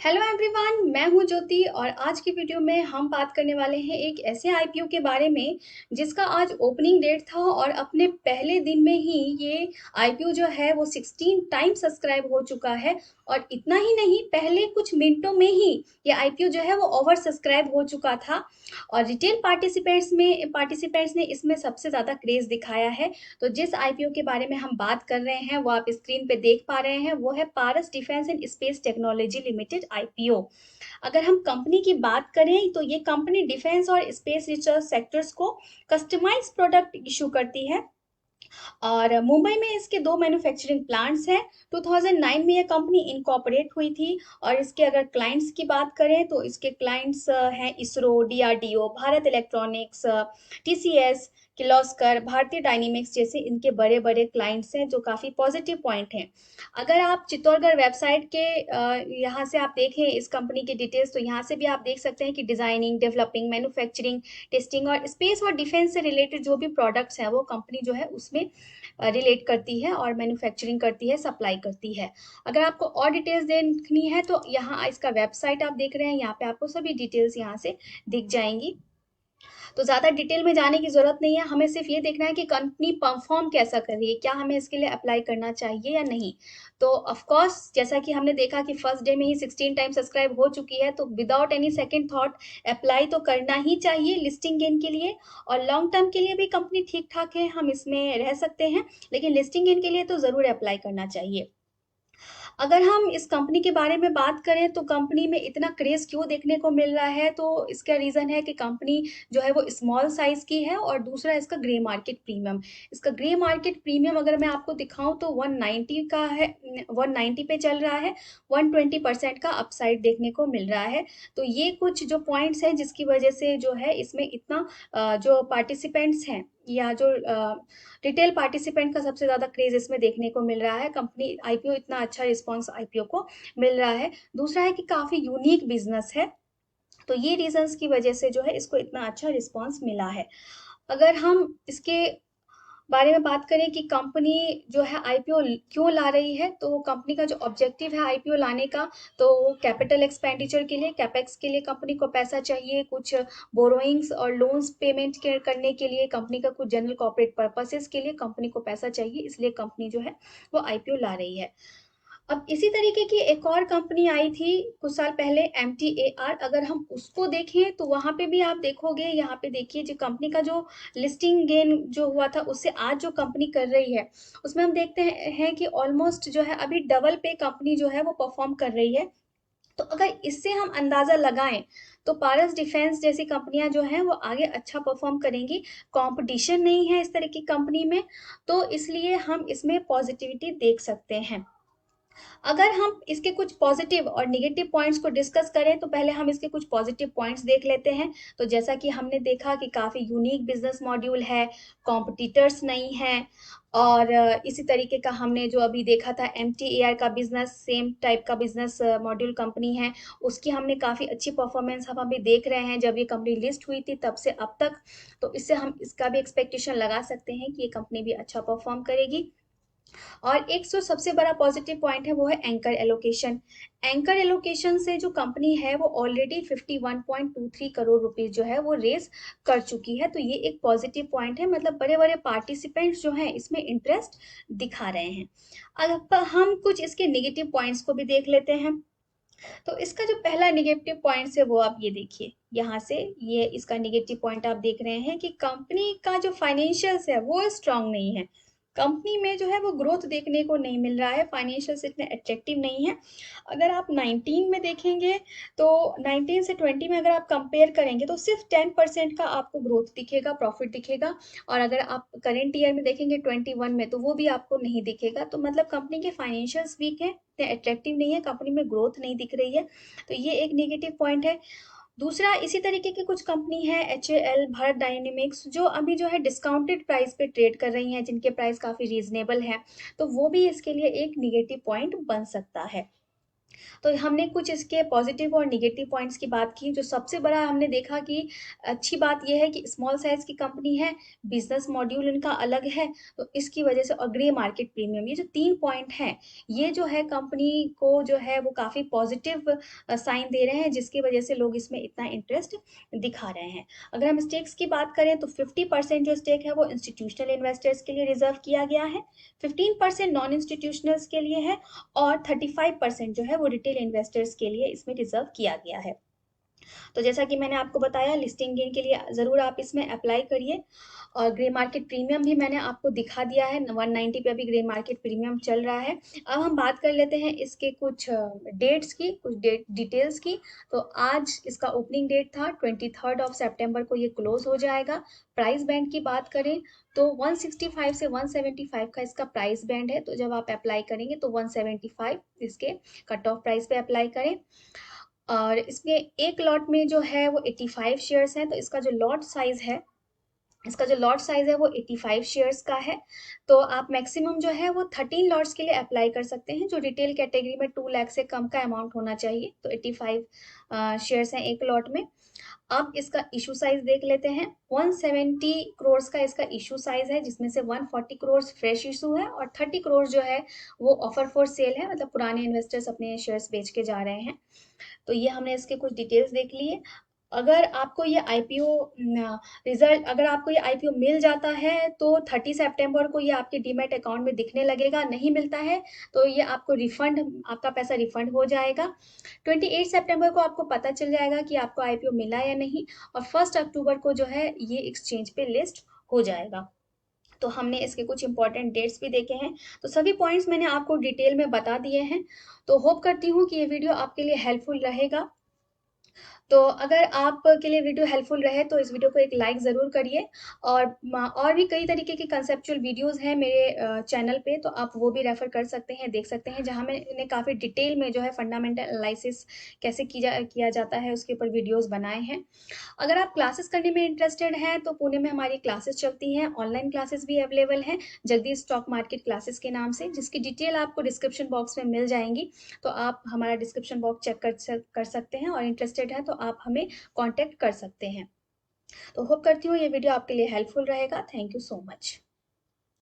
Hello everyone, मैं हूं ज्योति और आज की वीडियो में हम बात करने वाले हैं एक ऐसे आईपीओ के बारे में जिसका आज ओपनिंग डेट था और अपने पहले दिन में ही ये आईपीओ जो है वो 16 टाइम सब्सक्राइब हो चुका है। और इतना ही नहीं, पहले कुछ मिनटों में ही ये आईपीओ जो है वो ओवर सब्सक्राइब हो चुका था। और रिटेल पार्टिसिपेंट्स ने इसमें सबसे ज़्यादा क्रेज दिखाया है। तो जिस आईपीओ के बारे में हम बात कर रहे हैं वो आप स्क्रीन पे देख पा रहे हैं, वो है Paras defence and space technology limited IPO. अगर हम कंपनी की बात करें तो ये कंपनी डिफेंस और स्पेस रिसर्च सेक्टर्स को कस्टमाइज प्रोडक्ट इशू करती है। और मुंबई में इसके दो मैन्युफैक्चरिंग प्लांट्स हैं। 2009 में ये कंपनी इनकॉर्पोरेट हुई थी। और इसके अगर क्लाइंट्स की बात करें तो इसके क्लाइंट्स हैं ISRO, DRDO, Bharat electronics, TCS, Kirloskar, भारतीय डायनेमिक्स जैसे इनके बड़े बड़े क्लाइंट्स हैं, जो काफ़ी पॉजिटिव पॉइंट हैं। अगर आप चित्तौड़गढ़ वेबसाइट के यहाँ से आप देखें इस कंपनी के डिटेल्स, तो यहाँ से भी आप देख सकते हैं कि डिजाइनिंग, डेवलपिंग, मैन्युफैक्चरिंग, टेस्टिंग और स्पेस और डिफेंस से रिलेटेड जो भी प्रोडक्ट्स हैं वो कंपनी जो है उसमें रिलेट करती है और मैन्युफैक्चरिंग करती है, सप्लाई करती है। अगर आपको और डिटेल्स देखनी है तो यहाँ इसका वेबसाइट आप देख रहे हैं, यहाँ पे आपको सभी डिटेल्स यहाँ से दिख जाएंगी। तो ज़्यादा डिटेल में जाने की ज़रूरत नहीं है, हमें सिर्फ ये देखना है कि कंपनी परफॉर्म कैसा कर रही है, क्या हमें इसके लिए अप्लाई करना चाहिए या नहीं। तो ऑफ कोर्स जैसा कि हमने देखा कि फर्स्ट डे में ही 16 टाइम सब्सक्राइब हो चुकी है, तो without any second thought apply तो करना ही चाहिए लिस्टिंग गेन के लिए। और लॉन्ग टर्म के लिए भी कंपनी ठीक ठाक है, हम इसमें रह सकते हैं, लेकिन लिस्टिंग गेन के लिए तो ज़रूर अप्लाई करना चाहिए। अगर हम इस कंपनी के बारे में बात करें तो कंपनी में इतना क्रेज क्यों देखने को मिल रहा है, तो इसका रीज़न है कि कंपनी जो है वो स्मॉल साइज़ की है और दूसरा इसका ग्रे मार्केट प्रीमियम। इसका ग्रे मार्केट प्रीमियम अगर मैं आपको दिखाऊं तो 190 का है, 190 पे चल रहा है। 120% का अपसाइड देखने को मिल रहा है। तो ये कुछ जो पॉइंट्स हैं जिसकी वजह से जो है इसमें इतना जो पार्टिसिपेंट्स हैं या जो रिटेल पार्टिसिपेंट का सबसे ज़्यादा क्रेज इसमें देखने को मिल रहा है। कंपनी आईपीओ इतना अच्छा रिस्पॉन्स आईपीओ को मिल रहा है। दूसरा है कि काफ़ी यूनिक बिजनेस है। तो ये रीजंस की वजह से जो है इसको इतना अच्छा रिस्पॉन्स मिला है। अगर हम इसके बारे में बात करें कि कंपनी जो है आईपीओ क्यों ला रही है, तो कंपनी का जो ऑब्जेक्टिव है आईपीओ लाने का, तो कैपिटल एक्सपेंडिचर के लिए, कैपेक्स के लिए कंपनी को पैसा चाहिए, कुछ बोरोइंग्स और लोन्स पेमेंट करने के लिए कंपनी का, कुछ जनरल कॉर्पोरेट पर्पसेस के लिए कंपनी को पैसा चाहिए, इसलिए कंपनी जो है वो आईपीओ ला रही है। अब इसी तरीके की एक और कंपनी आई थी कुछ साल पहले, MTAR। अगर हम उसको देखें तो वहां पे भी आप देखोगे, यहाँ पे देखिए जो कंपनी का जो लिस्टिंग गेन जो हुआ था उससे आज जो कंपनी कर रही है उसमें हम देखते हैं कि ऑलमोस्ट जो है अभी डबल पे कंपनी जो है वो परफॉर्म कर रही है। तो अगर इससे हम अंदाजा लगाएं तो पारस डिफेंस जैसी कंपनियां जो हैं वो आगे अच्छा परफॉर्म करेंगी। कंपटीशन नहीं है इस तरह की कंपनी में, तो इसलिए हम इसमें पॉजिटिविटी देख सकते हैं। अगर हम इसके कुछ पॉजिटिव और निगेटिव पॉइंट्स को डिस्कस करें तो पहले हम इसके कुछ पॉजिटिव पॉइंट्स देख लेते हैं। तो जैसा कि हमने देखा कि काफ़ी यूनिक बिजनेस मॉड्यूल है, कॉम्पिटिटर्स नहीं हैं। और इसी तरीके का हमने जो अभी देखा था MTAR का बिजनेस, सेम टाइप का बिजनेस मॉड्यूल कंपनी है, उसकी हमने काफ़ी अच्छी परफॉर्मेंस हम अभी देख रहे हैं जब ये कंपनी लिस्ट हुई थी तब से अब तक। तो इससे हम इसका भी एक्सपेक्टेशन लगा सकते हैं कि ये कंपनी भी अच्छा परफॉर्म करेगी। और एक जो सबसे बड़ा पॉजिटिव पॉइंट है वो है एंकर एलोकेशन। एंकर एलोकेशन से जो कंपनी है वो ऑलरेडी 51.23 करोड़ रुपीज जो है वो रेज कर चुकी है। तो ये एक पॉजिटिव पॉइंट है, मतलब बड़े बड़े पार्टिसिपेंट्स जो हैं इसमें इंटरेस्ट दिखा रहे हैं। अब हम कुछ इसके नेगेटिव पॉइंट्स को भी देख लेते हैं। तो इसका जो पहला नेगेटिव पॉइंट है वो आप ये देखिए, यहाँ से ये इसका नेगेटिव पॉइंट आप देख रहे हैं कि कंपनी का जो फाइनेंशियल्स है वो स्ट्रांग नहीं है। कंपनी में जो है वो ग्रोथ देखने को नहीं मिल रहा है, फाइनेंशियल्स इतने अट्रैक्टिव नहीं है। अगर आप 19 में देखेंगे तो 19 से 20 में अगर आप कंपेयर करेंगे तो सिर्फ 10% का आपको ग्रोथ दिखेगा, प्रॉफिट दिखेगा। और अगर आप करेंट ईयर में देखेंगे 21 में, तो वो भी आपको नहीं दिखेगा। तो मतलब कंपनी के फाइनेंशियल्स वीक है, इतने अट्रैक्टिव नहीं है, कंपनी में ग्रोथ नहीं दिख रही है। तो ये एक नेगेटिव पॉइंट है। दूसरा, इसी तरीके की कुछ कंपनी है HAL, भारत डायनेमिक्स, जो अभी जो है डिस्काउंटेड प्राइस पे ट्रेड कर रही हैं, जिनके प्राइस काफ़ी रीजनेबल है। तो वो भी इसके लिए एक निगेटिव पॉइंट बन सकता है। तो हमने कुछ इसके पॉजिटिव और नेगेटिव पॉइंट्स की बात की। जो सबसे बड़ा हमने देखा कि अच्छी बात यह है कि स्मॉल साइज की कंपनी है, बिजनेस मॉड्यूल इनका अलग है, तो इसकी वजह से, और ग्रे मार्केट प्रीमियम, ये जो 3 पॉइंट हैं, ये जो है कंपनी को जो है वो काफ़ी पॉजिटिव साइन दे रहे हैं, जिसकी वजह से लोग इसमें इतना इंटरेस्ट दिखा रहे हैं। अगर हम स्टेक्स की बात करें तो 50% जो स्टेक है वो इंस्टीट्यूशनल इन्वेस्टर्स के लिए रिजर्व किया गया है, 15% नॉन इंस्टीट्यूशनल्स के लिए है, और 35% जो है वो रिटेल इन्वेस्टर्स के लिए इसमें रिजर्व किया गया है। तो जैसा कि मैंने आपको बताया, लिस्टिंग गेन के लिए ज़रूर आप इसमें अप्लाई करिए। और ग्रे मार्केट प्रीमियम भी मैंने आपको दिखा दिया है, 190 पे अभी ग्रे मार्केट प्रीमियम चल रहा है। अब हम बात कर लेते हैं इसके कुछ डेट्स की, कुछ डिटेल्स की। तो आज इसका ओपनिंग डेट था, 23 को ये क्लोज हो जाएगा। प्राइस बैंड की बात करें तो 165 से 175 का इसका प्राइस बैंड है। तो जब आप अप्लाई करेंगे तो 175 इसके कट ऑफ प्राइस पे अप्लाई करें। और इसमें एक लॉट में जो है वो 85 शेयर्स हैं। तो इसका जो लॉट साइज है वो 85 शेयर्स का है। तो आप मैक्सिमम जो है वो 13 लॉट्स के लिए अप्लाई कर सकते हैं, जो रिटेल कैटेगरी में 2 लाख से कम का अमाउंट होना चाहिए। तो 85 शेयर्स हैं एक लॉट में। अब इसका इशू साइज देख लेते हैं। 170 करोड़ का इसका इशू साइज है, जिसमें से 140 करोड़ फ्रेश इशू है और 30 करोड़ जो है वो ऑफर फॉर सेल है, मतलब पुराने इन्वेस्टर्स अपने शेयर्स बेच के जा रहे हैं। तो ये हमने इसके कुछ डिटेल्स देख लिए। अगर आपको ये आईपीओ रिजल्ट, अगर आपको ये आईपीओ मिल जाता है तो 30 सितंबर को ये आपके डीमैट अकाउंट में दिखने लगेगा। नहीं मिलता है तो ये आपको रिफंड, आपका पैसा रिफंड हो जाएगा। 28 सितंबर को आपको पता चल जाएगा कि आपको आईपीओ मिला या नहीं, और 1 अक्टूबर को जो है ये एक्सचेंज पे लिस्ट हो जाएगा। तो हमने इसके कुछ इंपॉर्टेंट डेट्स भी देखे हैं। तो सभी पॉइंट्स मैंने आपको डिटेल में बता दिए हैं। तो होप करती हूँ कि ये वीडियो आपके लिए हेल्पफुल रहेगा। तो अगर आपके लिए वीडियो हेल्पफुल रहे तो इस वीडियो को एक लाइक ज़रूर करिए। और भी कई तरीके की कंसेप्चुअल वीडियोस हैं मेरे चैनल पे, तो आप वो भी रेफर कर सकते हैं, देख सकते हैं, जहाँ मैंने काफ़ी डिटेल में जो है फंडामेंटल एनालिसिस कैसे किया जाता है उसके ऊपर वीडियोस बनाए हैं। अगर आप क्लासेस करने में इंटरेस्टेड हैं तो पुणे में हमारी क्लासेस चलती हैं, ऑनलाइन क्लासेस भी अवेलेबल हैं, जगदीश स्टॉक मार्केट क्लासेस के नाम से, जिसकी डिटेल आपको डिस्क्रिप्शन बॉक्स में मिल जाएंगी। तो आप हमारा डिस्क्रिप्शन बॉक्स चेक कर सकते हैं, और इंटरेस्टेड हैं तो आप हमें कॉन्टेक्ट कर सकते हैं। तो होप करती हूँ ये वीडियो आपके लिए हेल्पफुल रहेगा। Thank you so much.